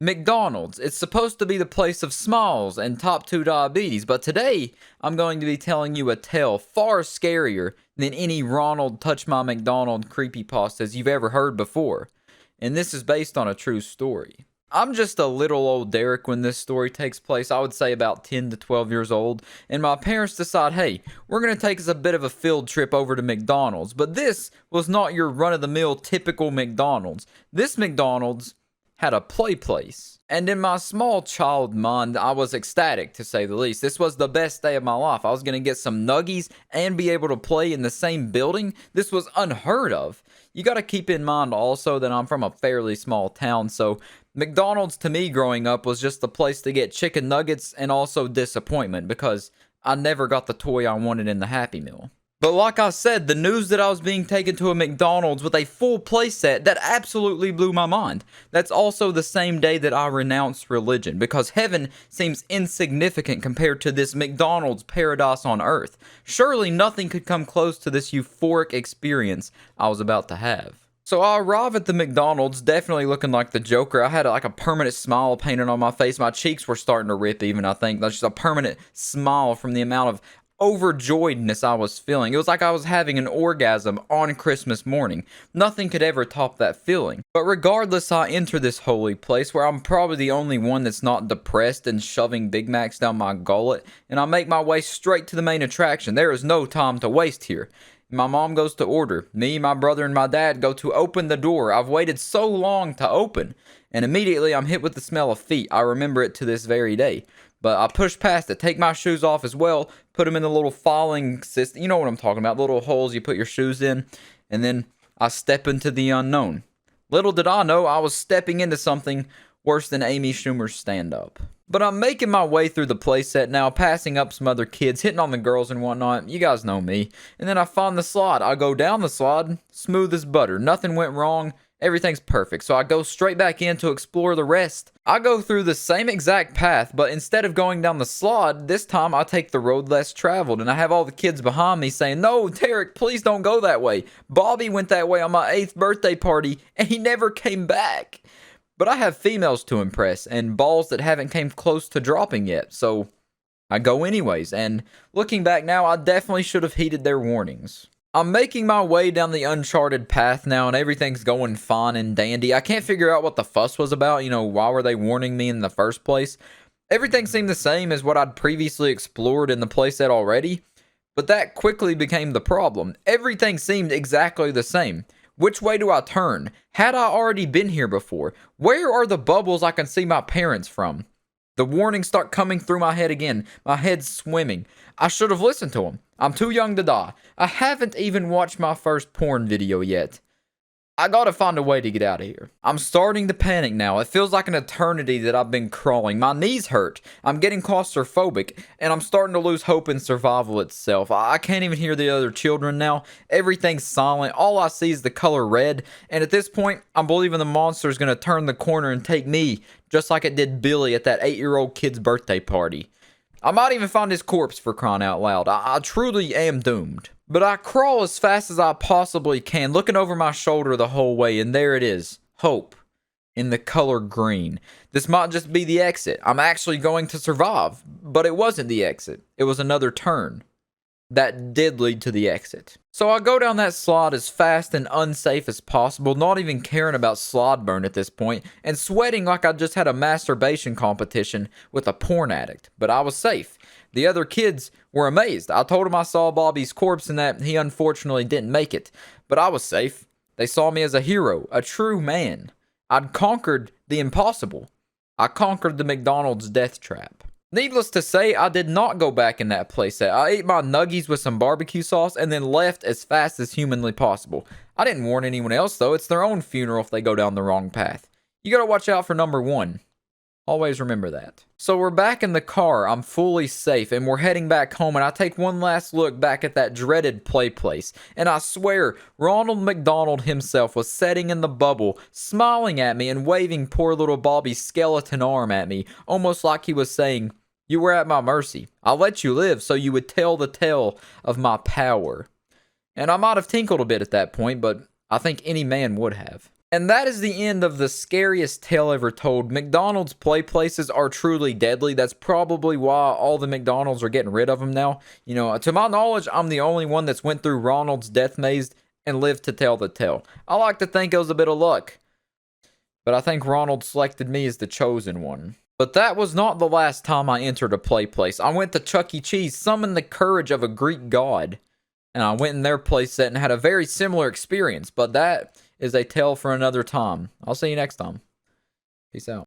McDonald's. It's supposed to be the place of smiles and top 2 diabetes, but today I'm going to be telling you a tale far scarier than any Ronald Touch My McDonald creepypastas you've ever heard before. And this is based on a true story. I'm just a little old Derek when this story takes place. I would say about 10 to 12 years old. And my parents decide, hey, we're going to take us a bit of a field trip over to McDonald's. But this was not your run-of-the-mill typical McDonald's. This McDonald's had a PlayPlace. And in my small child mind, I was ecstatic, to say the least. This was the best day of my life. I was going to get some nuggies and be able to play in the same building. This was unheard of. You got to keep in mind also that I'm from a fairly small town, so McDonald's to me growing up was just the place to get chicken nuggets and also disappointment because I never got the toy I wanted in the Happy Meal. But like I said, the news that I was being taken to a McDonald's with a full playset, that absolutely blew my mind. That's also the same day that I renounced religion, because heaven seems insignificant compared to this McDonald's paradise on earth. Surely nothing could come close to this euphoric experience I was about to have. So I arrive at the McDonald's definitely looking like the Joker. I had like a permanent smile painted on my face. My cheeks were starting to rip even, I think. That's just a permanent smile from the amount of overjoyedness I was feeling. It was like I was having an orgasm on Christmas morning. Nothing could ever top that feeling. But regardless, I enter this holy place where I'm probably the only one that's not depressed and shoving Big Macs down my gullet, and I make my way straight to the main attraction. There is no time to waste here. My mom goes to order. Me, my brother, and my dad go to open the door. I've waited so long to open, and immediately I'm hit with the smell of feet. I remember it to this very day. But I push past it, take my shoes off as well, put them in the little filing system. You know what I'm talking about, little holes you put your shoes in. And then I step into the unknown. Little did I know I was stepping into something worse than Amy Schumer's stand-up. But I'm making my way through the playset now, passing up some other kids, hitting on the girls and whatnot. You guys know me. And then I find the slide. I go down the slide, smooth as butter. Nothing went wrong. Everything's perfect, so I go straight back in to explore the rest. I go through the same exact path, but instead of going down the slide, this time I take the road less traveled, and I have all the kids behind me saying, no, Derek, please don't go that way. Bobby went that way on my 8th birthday party, and he never came back. But I have females to impress, and balls that haven't came close to dropping yet, so I go anyways, and looking back now, I definitely should have heeded their warnings. I'm making my way down the uncharted path now, and everything's going fine and dandy. I can't figure out what the fuss was about. Why were they warning me in the first place? Everything seemed the same as what I'd previously explored in the playset already, but that quickly became the problem. Everything seemed exactly the same. Which way do I turn? Had I already been here before? Where are the bubbles I can see my parents from? The warnings start coming through my head again. My head's swimming. I should have listened to them. I'm too young to die. I haven't even watched my first porn video yet. I gotta find a way to get out of here. I'm starting to panic now. It feels like an eternity that I've been crawling. My knees hurt. I'm getting claustrophobic, and I'm starting to lose hope in survival itself. I can't even hear the other children now. Everything's silent. All I see is the color red, and at this point, I'm believing the monster is gonna turn the corner and take me, just like it did Billy at that 8-year-old kid's birthday party. I might even find his corpse, for crying out loud. I truly am doomed. But I crawl as fast as I possibly can, looking over my shoulder the whole way, and there it is. Hope. In the color green. This might just be the exit. I'm actually going to survive. But it wasn't the exit. It was another turn. That did lead to the exit. So I go down that slide as fast and unsafe as possible, not even caring about slide burn at this point, and sweating like I just had a masturbation competition with a porn addict. But I was safe. The other kids were amazed. I told them I saw Bobby's corpse and that he unfortunately didn't make it. But I was safe. They saw me as a hero, a true man. I'd conquered the impossible. I conquered the McDonald's death trap. Needless to say, I did not go back in that playset. I ate my nuggies with some barbecue sauce and then left as fast as humanly possible. I didn't warn anyone else though. It's their own funeral if they go down the wrong path. You gotta watch out for number 1. Always remember that. So we're back in the car. I'm fully safe and we're heading back home, and I take one last look back at that dreaded PlayPlace. And I swear, Ronald McDonald himself was sitting in the bubble, smiling at me and waving poor little Bobby's skeleton arm at me, almost like he was saying, "You were at my mercy. I let you live so you would tell the tale of my power." And I might have tinkled a bit at that point, but I think any man would have. And that is the end of the scariest tale ever told. McDonald's PlayPlaces are truly deadly. That's probably why all the McDonald's are getting rid of them now. You know, to my knowledge, I'm the only one that's went through Ronald's death maze and lived to tell the tale. I like to think it was a bit of luck, but I think Ronald selected me as the chosen one. But that was not the last time I entered a PlayPlace. I went to Chuck E. Cheese, summoned the courage of a Greek god, and I went in their place set and had a very similar experience. But that is a tale for another time. I'll see you next time. Peace out.